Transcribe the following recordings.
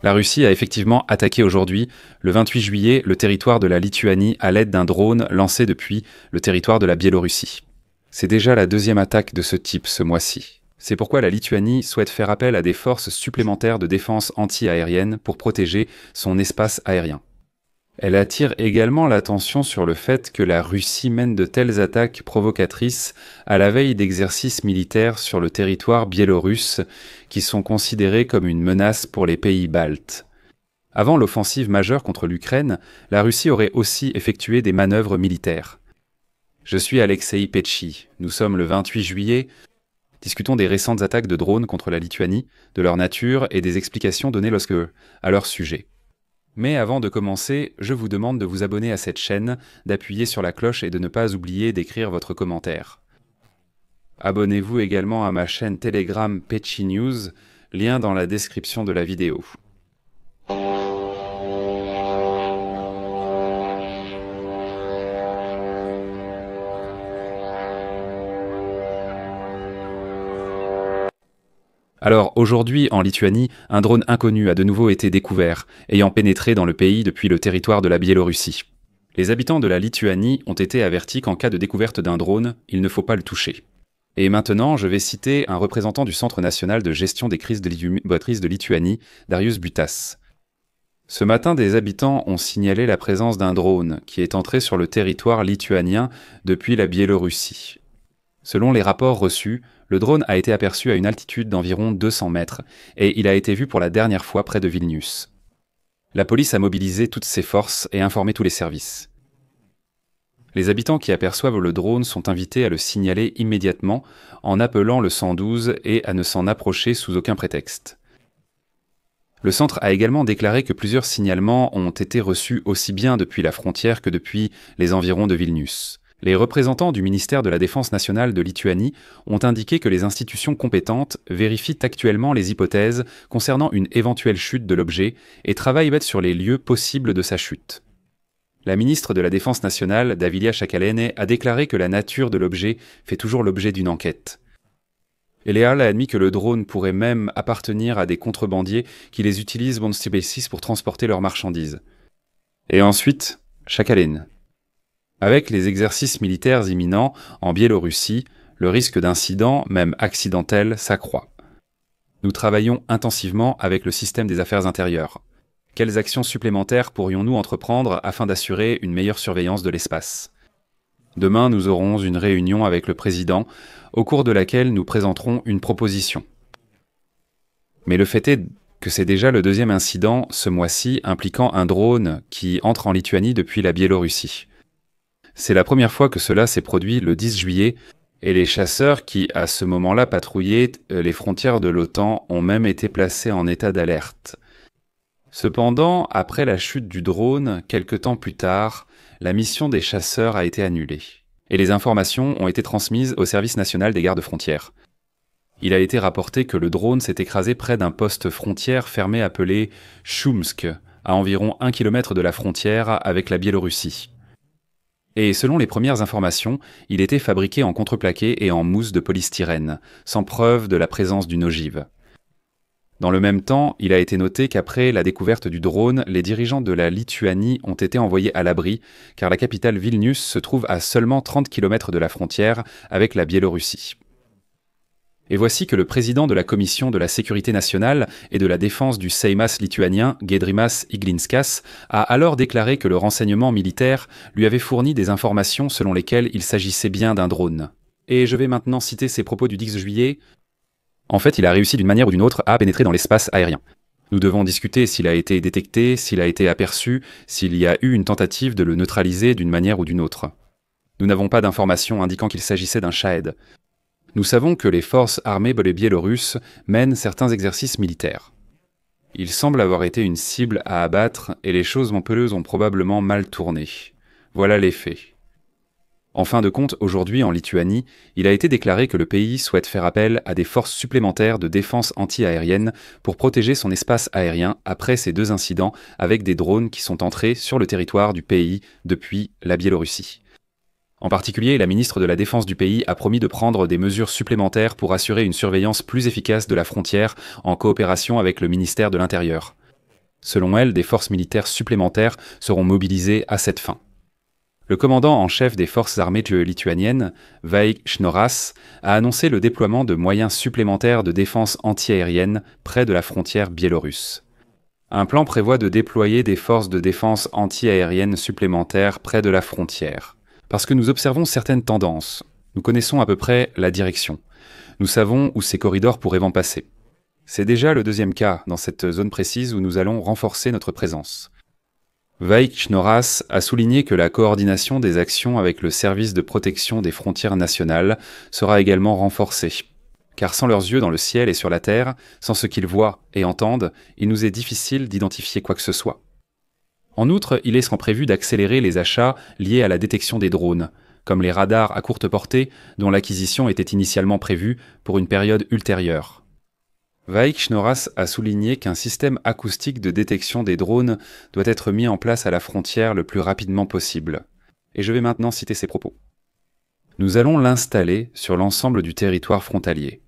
La Russie a effectivement attaqué aujourd'hui, le 28 juillet, le territoire de la Lituanie à l'aide d'un drone lancé depuis le territoire de la Biélorussie. C'est déjà la deuxième attaque de ce type ce mois-ci. C'est pourquoi la Lituanie souhaite faire appel à des forces supplémentaires de défense anti-aérienne pour protéger son espace aérien. Elle attire également l'attention sur le fait que la Russie mène de telles attaques provocatrices à la veille d'exercices militaires sur le territoire biélorusse qui sont considérés comme une menace pour les pays baltes. Avant l'offensive majeure contre l'Ukraine, la Russie aurait aussi effectué des manœuvres militaires. Je suis Alexei Petchi. Nous sommes le 28 juillet. Discutons des récentes attaques de drones contre la Lituanie, de leur nature et des explications données à leur sujet. Mais avant de commencer, je vous demande de vous abonner à cette chaîne, d'appuyer sur la cloche et de ne pas oublier d'écrire votre commentaire. Abonnez-vous également à ma chaîne Telegram Petchi News, lien dans la description de la vidéo. Alors aujourd'hui, en Lituanie, un drone inconnu a de nouveau été découvert, ayant pénétré dans le pays depuis le territoire de la Biélorussie. Les habitants de la Lituanie ont été avertis qu'en cas de découverte d'un drone, il ne faut pas le toucher. Et maintenant, je vais citer un représentant du Centre national de gestion des crises motrices de Lituanie, Darius Butas. Ce matin, des habitants ont signalé la présence d'un drone qui est entré sur le territoire lituanien depuis la Biélorussie. Selon les rapports reçus, le drone a été aperçu à une altitude d'environ 200 mètres et il a été vu pour la dernière fois près de Vilnius. La police a mobilisé toutes ses forces et informé tous les services. Les habitants qui aperçoivent le drone sont invités à le signaler immédiatement en appelant le 112 et à ne s'en approcher sous aucun prétexte. Le centre a également déclaré que plusieurs signalements ont été reçus aussi bien depuis la frontière que depuis les environs de Vilnius. Les représentants du ministère de la Défense nationale de Lituanie ont indiqué que les institutions compétentes vérifient actuellement les hypothèses concernant une éventuelle chute de l'objet et travaillent sur les lieux possibles de sa chute. La ministre de la Défense nationale, Davilia Shakalainen, a déclaré que la nature de l'objet fait toujours l'objet d'une enquête. Eleal a admis que le drone pourrait même appartenir à des contrebandiers qui les utilisent pour transporter leurs marchandises. Et ensuite, Shakalainen. Avec les exercices militaires imminents en Biélorussie, le risque d'incident, même accidentel, s'accroît. Nous travaillons intensivement avec le système des affaires intérieures. Quelles actions supplémentaires pourrions-nous entreprendre afin d'assurer une meilleure surveillance de l'espace ? Demain, nous aurons une réunion avec le président, au cours de laquelle nous présenterons une proposition. Mais le fait est que c'est déjà le deuxième incident ce mois-ci impliquant un drone qui entre en Lituanie depuis la Biélorussie. C'est la première fois que cela s'est produit le 10 juillet, et les chasseurs qui, à ce moment-là, patrouillaient les frontières de l'OTAN ont même été placés en état d'alerte. Cependant, après la chute du drone, quelque temps plus tard, la mission des chasseurs a été annulée, et les informations ont été transmises au Service national des gardes-frontières. Il a été rapporté que le drone s'est écrasé près d'un poste frontière fermé appelé Shumsk, à environ 1 km de la frontière avec la Biélorussie. Et selon les premières informations, il était fabriqué en contreplaqué et en mousse de polystyrène, sans preuve de la présence d'une ogive. Dans le même temps, il a été noté qu'après la découverte du drone, les dirigeants de la Lituanie ont été envoyés à l'abri, car la capitale Vilnius se trouve à seulement 30 km de la frontière avec la Biélorussie. Et voici que le président de la Commission de la Sécurité nationale et de la défense du Seimas lituanien, Giedrimas Iglinskas, a alors déclaré que le renseignement militaire lui avait fourni des informations selon lesquelles il s'agissait bien d'un drone. Et je vais maintenant citer ses propos du 10 juillet. En fait, il a réussi d'une manière ou d'une autre à pénétrer dans l'espace aérien. Nous devons discuter s'il a été détecté, s'il a été aperçu, s'il y a eu une tentative de le neutraliser d'une manière ou d'une autre. Nous n'avons pas d'informations indiquant qu'il s'agissait d'un Shahed. Nous savons que les forces armées biélorusses mènent certains exercices militaires. Il semble avoir été une cible à abattre et les choses montpelleuses ont probablement mal tourné. Voilà les faits. En fin de compte, aujourd'hui en Lituanie, il a été déclaré que le pays souhaite faire appel à des forces supplémentaires de défense anti-aérienne pour protéger son espace aérien après ces deux incidents avec des drones qui sont entrés sur le territoire du pays depuis la Biélorussie. En particulier, la ministre de la Défense du pays a promis de prendre des mesures supplémentaires pour assurer une surveillance plus efficace de la frontière en coopération avec le ministère de l'Intérieur. Selon elle, des forces militaires supplémentaires seront mobilisées à cette fin. Le commandant en chef des forces armées lituaniennes, Vaik Šnoras, a annoncé le déploiement de moyens supplémentaires de défense antiaérienne près de la frontière biélorusse. Un plan prévoit de déployer des forces de défense antiaérienne supplémentaires près de la frontière. Parce que nous observons certaines tendances, nous connaissons à peu près la direction. Nous savons où ces corridors pourraient en passer. C'est déjà le deuxième cas dans cette zone précise où nous allons renforcer notre présence. Vaik Šnoras a souligné que la coordination des actions avec le service de protection des frontières nationales sera également renforcée. Car sans leurs yeux dans le ciel et sur la terre, sans ce qu'ils voient et entendent, il nous est difficile d'identifier quoi que ce soit. En outre, il est prévu d'accélérer les achats liés à la détection des drones, comme les radars à courte portée dont l'acquisition était initialement prévue pour une période ultérieure. Vaik Šnoras a souligné qu'un système acoustique de détection des drones doit être mis en place à la frontière le plus rapidement possible. Et je vais maintenant citer ses propos. Nous allons l'installer sur l'ensemble du territoire frontalier.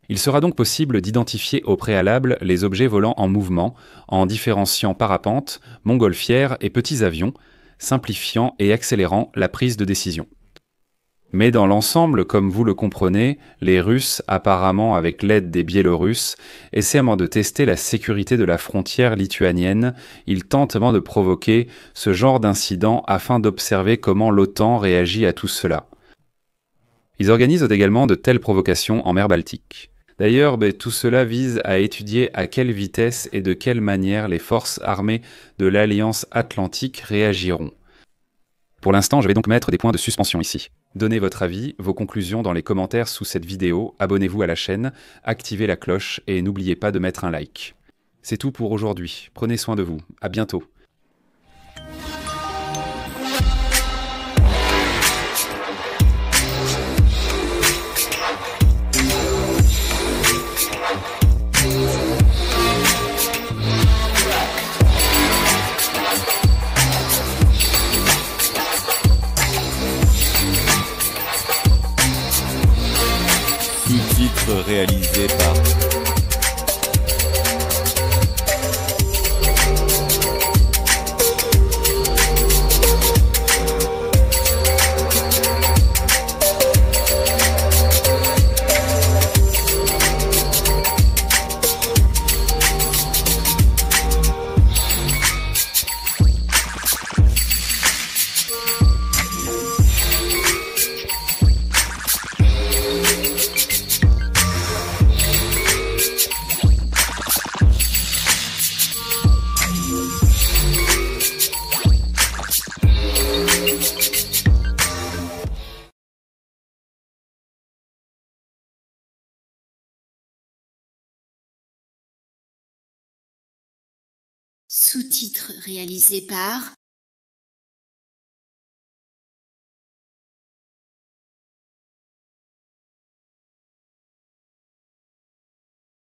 Il sera donc possible d'identifier au préalable les objets volant en mouvement, en différenciant parapente, montgolfières et petits avions, simplifiant et accélérant la prise de décision. Mais dans l'ensemble, comme vous le comprenez, les Russes, apparemment avec l'aide des Biélorusses, essaient de tester la sécurité de la frontière lituanienne. Ils tentent de provoquer ce genre d'incident afin d'observer comment l'OTAN réagit à tout cela. Ils organisent également de telles provocations en mer Baltique. D'ailleurs, tout cela vise à étudier à quelle vitesse et de quelle manière les forces armées de l'Alliance Atlantique réagiront. Pour l'instant, je vais donc mettre des points de suspension ici. Donnez votre avis, vos conclusions dans les commentaires sous cette vidéo, abonnez-vous à la chaîne, activez la cloche et n'oubliez pas de mettre un like. C'est tout pour aujourd'hui, prenez soin de vous, à bientôt. Sous-titres réalisés par Sous-titres réalisés par